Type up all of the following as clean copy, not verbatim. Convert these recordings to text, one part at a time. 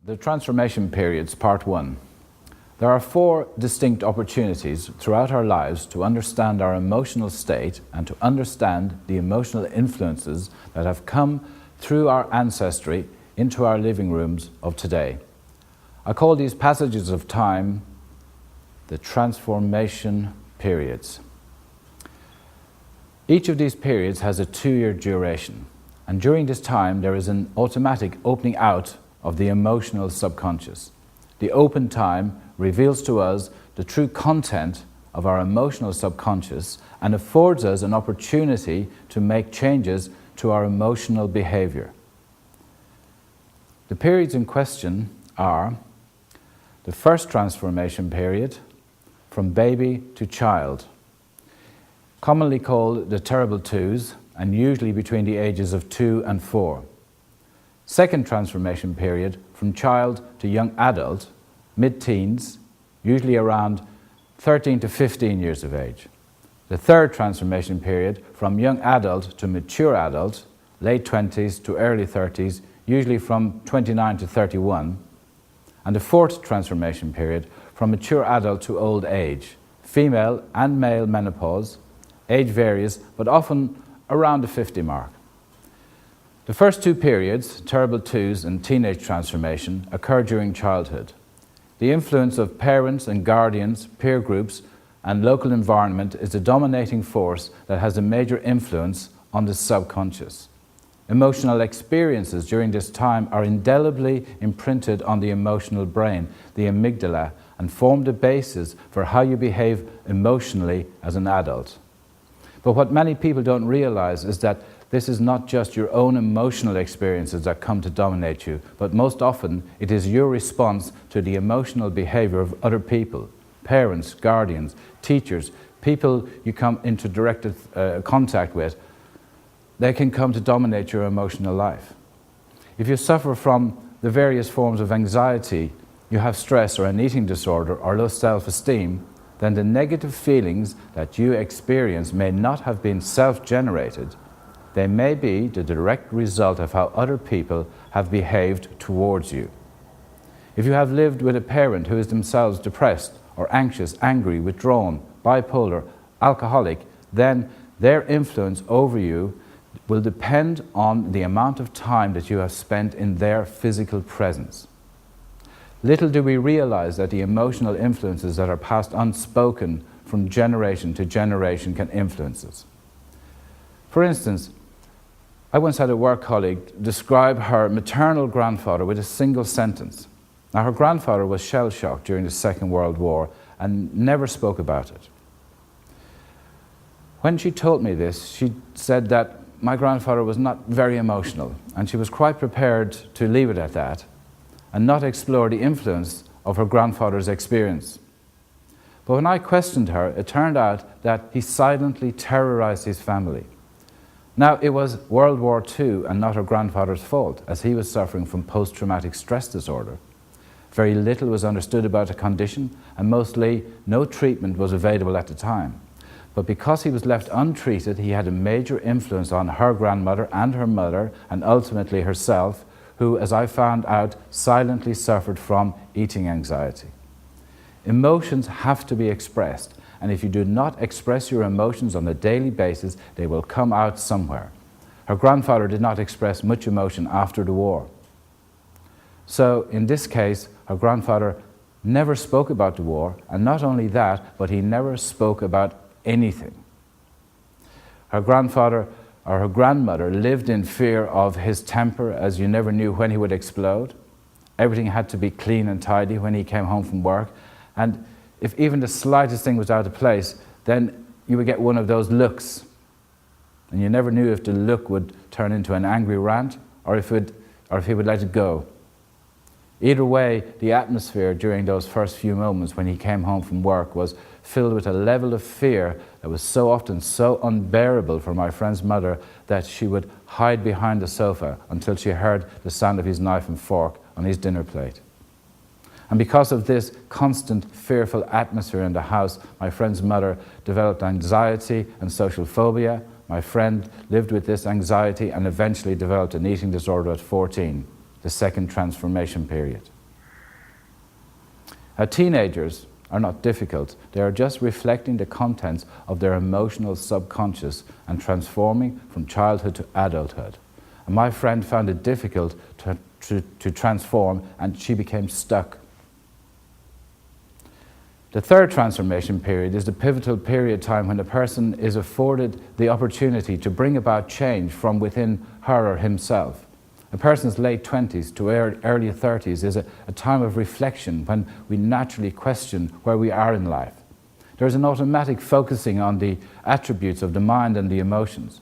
The Transformation Periods, Part 1. There are 4 distinct opportunities throughout our lives to understand our emotional state and to understand the emotional influences that have come through our ancestry into our living rooms of today. I call these passages of time the Transformation Periods. Each of these periods has a 2-year duration, and during this time there is an automatic opening out of the emotional subconscious. The open time reveals to us the true content of our emotional subconscious and affords us an opportunity to make changes to our emotional behavior. The periods in question are the first transformation period, from baby to child, commonly called the terrible twos, and usually between the ages of 2 and 4. Second transformation period, from child to young adult, mid-teens, usually around 13 to 15 years of age. The third transformation period, from young adult to mature adult, late 20s to early 30s, usually from 29 to 31. And the fourth transformation period, from mature adult to old age, female and male menopause. Age varies, but often around the 50 mark. The first 2 periods, terrible twos and teenage transformation, occur during childhood. The influence of parents and guardians, peer groups, and local environment is the dominating force that has a major influence on the subconscious. Emotional experiences during this time are indelibly imprinted on the emotional brain, the amygdala, and form the basis for how you behave emotionally as an adult. But what many people don't realize is that this is not just your own emotional experiences that come to dominate you, but most often it is your response to the emotional behavior of other people, parents, guardians, teachers, people you come into direct contact with. They can come to dominate your emotional life. If you suffer from the various forms of anxiety, you have stress or an eating disorder or low self-esteem, then the negative feelings that you experience may not have been self-generated. They may be the direct result of how other people have behaved towards you. If you have lived with a parent who is themselves depressed or anxious, angry, withdrawn, bipolar, alcoholic, then their influence over you will depend on the amount of time that you have spent in their physical presence. Little do we realize that the emotional influences that are passed unspoken from generation to generation can influence us. For instance, I once had a work colleague describe her maternal grandfather with a single sentence. Now, her grandfather was shell-shocked during the Second World War and never spoke about it. When she told me this, she said that my grandfather was not very emotional, and she was quite prepared to leave it at that and not explore the influence of her grandfather's experience. But when I questioned her, it turned out that he silently terrorized his family. Now, it was World War II and not her grandfather's fault, as he was suffering from post-traumatic stress disorder. Very little was understood about the condition, and mostly no treatment was available at the time. But because he was left untreated, he had a major influence on her grandmother and her mother, and ultimately herself, who, as I found out, silently suffered from eating anxiety. Emotions have to be expressed, and if you do not express your emotions on a daily basis, they will come out somewhere. Her grandfather did not express much emotion after the war. So, in this case, her grandfather never spoke about the war, and not only that, but he never spoke about anything. Her grandfather or her grandmother lived in fear of his temper, as you never knew when he would explode. Everything had to be clean and tidy when he came home from work, and if even the slightest thing was out of place, then you would get one of those looks, and you never knew if the look would turn into an angry rant or if he would let it go. Either way, the atmosphere during those first few moments when he came home from work was filled with a level of fear that was so often so unbearable for my friend's mother that she would hide behind the sofa until she heard the sound of his knife and fork on his dinner plate. And because of this constant fearful atmosphere in the house, my friend's mother developed anxiety and social phobia. My friend lived with this anxiety and eventually developed an eating disorder at 14, the second transformation period. Teenagers are not difficult. They are just reflecting the contents of their emotional subconscious and transforming from childhood to adulthood. And my friend found it difficult to transform, and she became stuck. The third transformation period is the pivotal period time when a person is afforded the opportunity to bring about change from within her or himself. A person's late 20s to early 30s is a time of reflection when we naturally question where we are in life. There is an automatic focusing on the attributes of the mind and the emotions.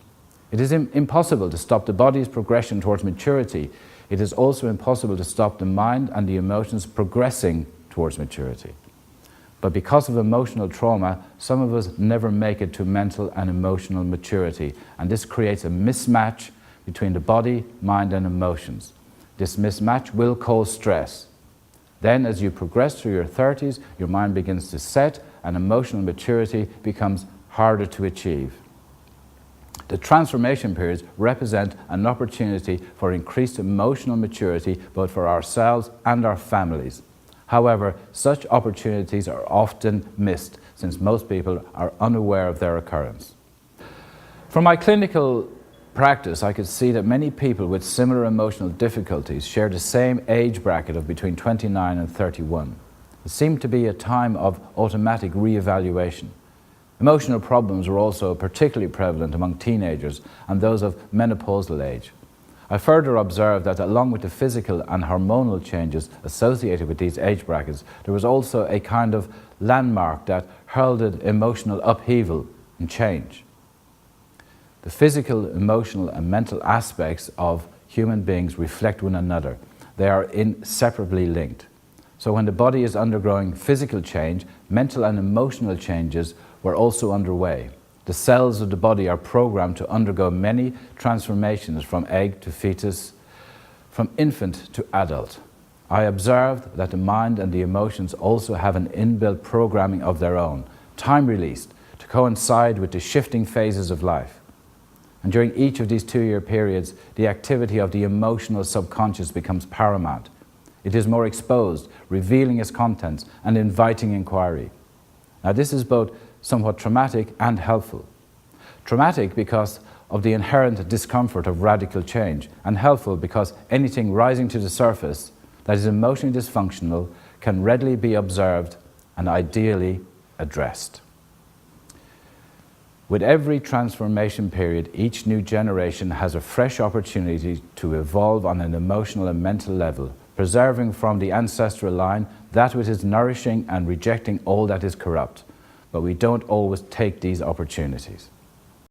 It is impossible to stop the body's progression towards maturity. It is also impossible to stop the mind and the emotions progressing towards maturity. But because of emotional trauma, some of us never make it to mental and emotional maturity, and this creates a mismatch between the body, mind and emotions. This mismatch will cause stress. Then as you progress through your 30s, your mind begins to set and emotional maturity becomes harder to achieve. The transformation periods represent an opportunity for increased emotional maturity both for ourselves and our families. However, such opportunities are often missed since most people are unaware of their occurrence. From my clinical practice, I could see that many people with similar emotional difficulties share the same age bracket of between 29 and 31. It seemed to be a time of automatic re-evaluation. Emotional problems were also particularly prevalent among teenagers and those of menopausal age. I further observed that along with the physical and hormonal changes associated with these age brackets, there was also a kind of landmark that heralded emotional upheaval and change. The physical, emotional and mental aspects of human beings reflect one another. They are inseparably linked. So when the body is undergoing physical change, mental and emotional changes were also underway. The cells of the body are programmed to undergo many transformations from egg to fetus, from infant to adult. I observed that the mind and the emotions also have an inbuilt programming of their own, time-released, to coincide with the shifting phases of life. And during each of these 2-year periods, the activity of the emotional subconscious becomes paramount. It is more exposed, revealing its contents and inviting inquiry. Now this is both somewhat traumatic and helpful. Traumatic because of the inherent discomfort of radical change, and helpful because anything rising to the surface that is emotionally dysfunctional can readily be observed and ideally addressed. With every transformation period, each new generation has a fresh opportunity to evolve on an emotional and mental level, preserving from the ancestral line that which is nourishing and rejecting all that is corrupt. But we don't always take these opportunities.